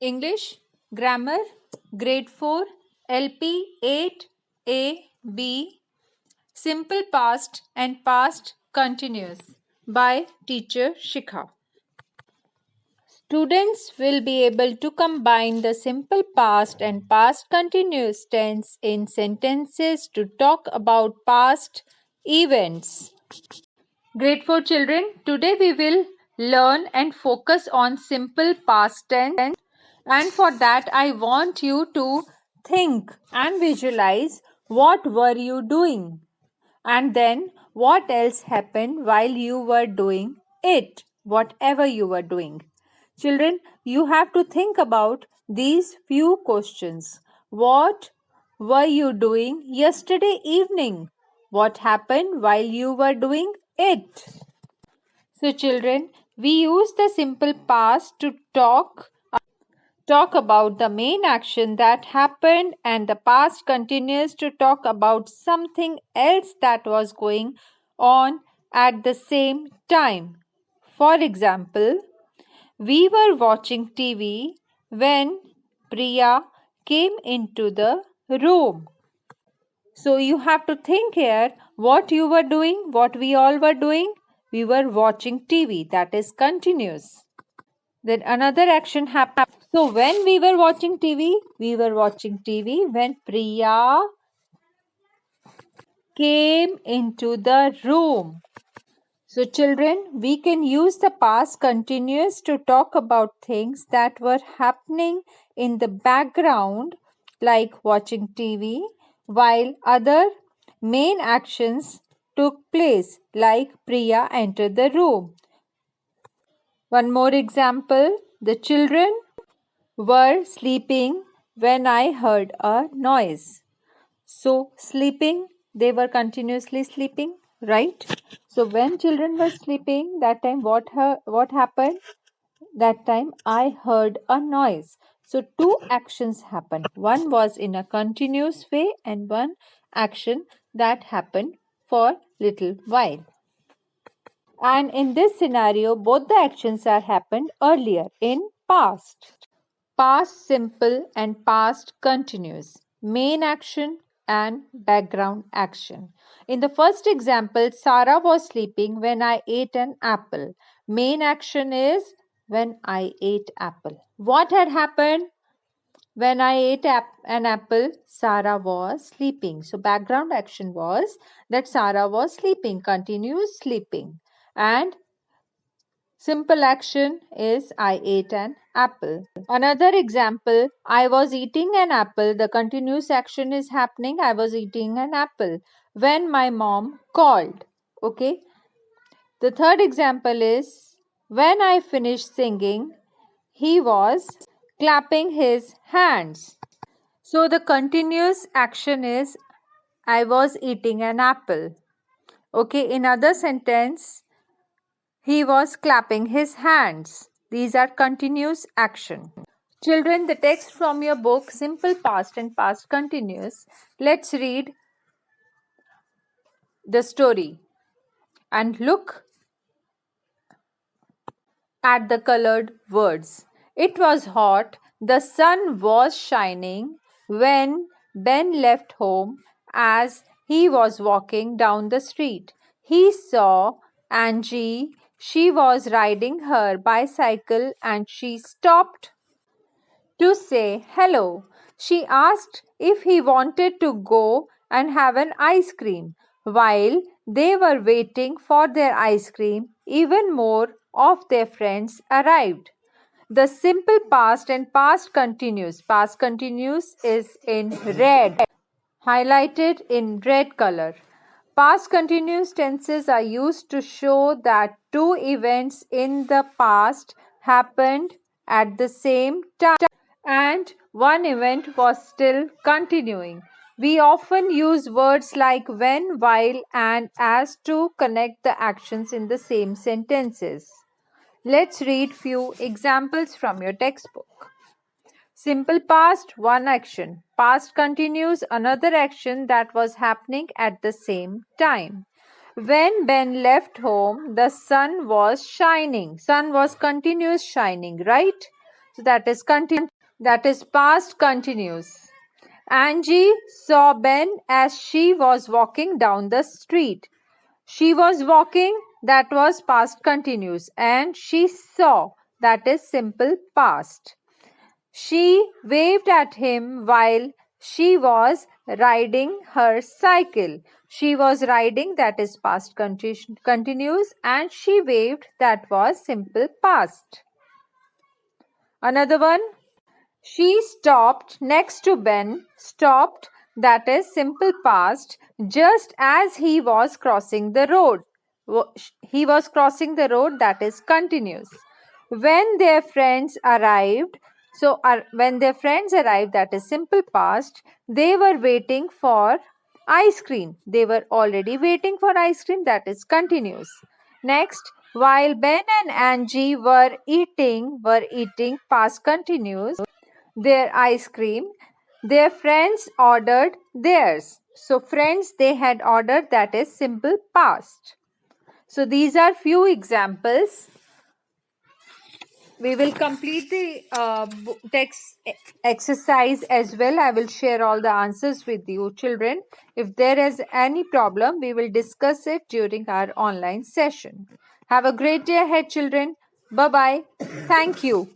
English, Grammar, Grade 4, LP 8A, B, Simple Past and Past Continuous by teacher Shikha. Students will be able to combine the simple past and past continuous tense in sentences to talk about past events. Grade 4 children, today we will learn and focus on simple past tense, and for that I want you to think and visualize what were you doing and then what else happened while you were doing it, whatever you were doing. Children, you have to think about these few questions. What were you doing yesterday evening? What happened while you were doing it? So children, we use the simple past to talk about the main action that happened, and the past continues to talk about something else that was going on at the same time. For example, we were watching TV when Priya came into the room. So you have to think here what you were doing, what we all were doing. We were watching TV, that is continuous. Then another action happened. So when we were watching TV, when Priya came into the room. So children, we can use the past continuous to talk about things that were happening in the background, like watching TV, while other main actions took place, like Priya entered the room. One more example, the children were sleeping when I heard a noise. So sleeping, they were continuously sleeping, right? So when children were sleeping, that time what happened? That time I heard a noise. So two actions happened. One was in a continuous way and one action that happened for little while. And in this scenario, both the actions are happened earlier in past. Past simple and past continuous. Main action and background action. In the first example, Sarah was sleeping when I ate an apple. Main action is when I ate apple. What had happened? When I ate an apple, Sarah was sleeping. So background action was that Sarah was sleeping, continuous sleeping. And simple action is I ate an apple. Another example, I was eating an apple. The continuous action is happening. I was eating an apple when my mom called. Okay. The third example is when I finished singing, he was clapping his hands. So the continuous action is I was eating an apple. Okay. In other sentence, he was clapping his hands. These are continuous action. Children, the text from your book, Simple Past and Past Continuous. Let's read the story and look at the colored words. It was hot. The sun was shining when Ben left home as he was walking down the street. He saw Angie. She was riding her bicycle and she stopped to say hello. She asked if he wanted to go and have an ice cream. While they were waiting for their ice cream, even more of their friends arrived. The simple past and past continuous. Past continuous is in red, highlighted in red color. Past continuous tenses are used to show that two events in the past happened at the same time and one event was still continuing. We often use words like when, while, and as to connect the actions in the same sentences. Let's read few examples from your textbook. Simple past, one action. Past continuous, another action that was happening at the same time. When Ben left home, the sun was shining. Sun was continuous shining, right? So that is continuous. that is past continuous. Angie saw Ben as she was walking down the street. She was walking, that was past continuous, and she saw, that is simple past. She waved at him while she was riding her cycle. She was riding, that is past continuous, and she waved, that was simple past. Another one. She stopped next to Ben, stopped, that is simple past, just as he was crossing the road. He was crossing the road, that is continuous. When their friends arrived, when their friends arrived, that is simple past, they were waiting for ice cream. They were already waiting for ice cream, that is continuous. Next, while Ben and Angie were eating past continuous, their ice cream, their friends ordered theirs. So friends they had ordered, that is simple past. So these are few examples. We will complete the text exercise as well. I will share all the answers with you children. If there is any problem, we will discuss it during our online session. Have a great day ahead children. Bye bye. Thank you.